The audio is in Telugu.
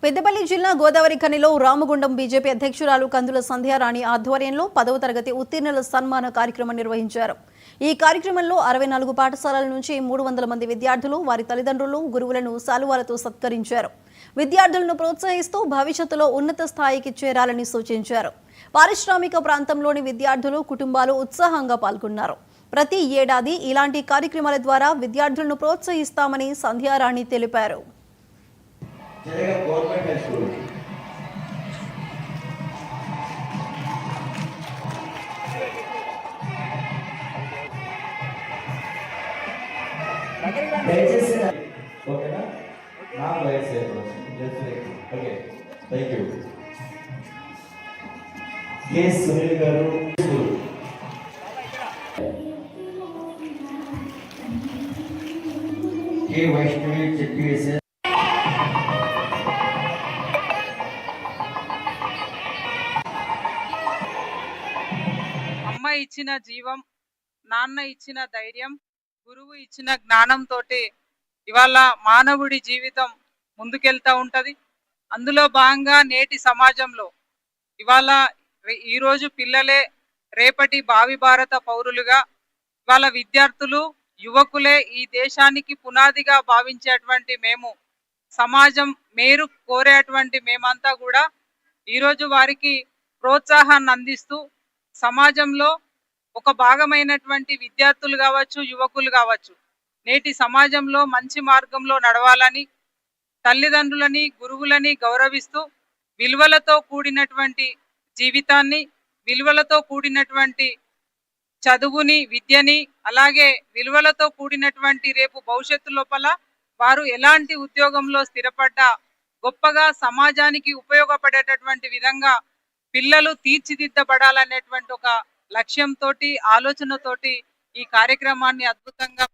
పెద్దపల్లి జిల్లా గోదావరి ఖనిలో రామగుండం బీజేపీ అధ్యక్షురాలు కందుల సంధ్యారాణి ఆధ్వర్యంలో 10వ తరగతి ఉత్తీర్ణుల సన్మాన కార్యక్రమం నిర్వహించారు. ఈ కార్యక్రమంలో 64 పాఠశాలల నుంచి 300 మంది విద్యార్థులు వారి తల్లిదండ్రులు గురువులను శాలువాలతో సత్కరించారు. విద్యార్థులను ప్రోత్సహిస్తూ భవిష్యత్తులో ఉన్నత స్థాయికి చేరాలని సూచించారు. పారిశ్రామిక ప్రాంతంలోని విద్యార్థులు కుటుంబాలు ఉత్సాహంగా పాల్గొన్నారు. ప్రతి ఏడాది ఇలాంటి కార్యక్రమాల ద్వారా విద్యార్థులను ప్రోత్సహిస్తామని సంధ్యారాణి తెలిపారు. గవర్నమెంట్ హై స్కూల్ దయచేసి ఓకేనా నా place okay thank U K Sunil గారు కే వైష్ణవి చెప్పేసి అమ్మ ఇచ్చిన జీవం, నాన్న ఇచ్చిన ధైర్యం, గురువు ఇచ్చిన జ్ఞానంతో ఇవాళ మానవుడి జీవితం ముందుకెళ్తూ ఉంటుంది. అందులో భాగంగా నేటి సమాజంలో ఇవాళ ఈరోజు పిల్లలే రేపటి భావి భారత పౌరులుగా, ఇవాళ విద్యార్థులు యువకులే ఈ దేశానికి పునాదిగా భావించేటువంటి మేము, సమాజం మేరు కోరేటువంటి మేమంతా కూడా ఈరోజు వారికి ప్రోత్సాహాన్ని అందిస్తూ సమాజంలో ఒక భాగమైనటువంటి విద్యార్థులు కావచ్చు, యువకులు కావచ్చు, నేటి సమాజంలో మంచి మార్గంలో నడవాలని, తల్లిదండ్రులని గురువులని గౌరవిస్తూ విలువలతో కూడినటువంటి జీవితాన్ని, విలువలతో కూడినటువంటి చదువుని, విద్యని, అలాగే విలువలతో కూడినటువంటి రేపు భవిష్యత్తు లోపల వారు ఎలాంటి ఉద్యోగంలో స్థిరపడ్డా గొప్పగా సమాజానికి ఉపయోగపడేటటువంటి విధంగా పిల్లలు తీర్చిదిద్దబడాలనేటువంటి ఒక లక్ష్యంతో, ఆలోచనతోటి ఈ కార్యక్రమాన్ని అద్భుతంగా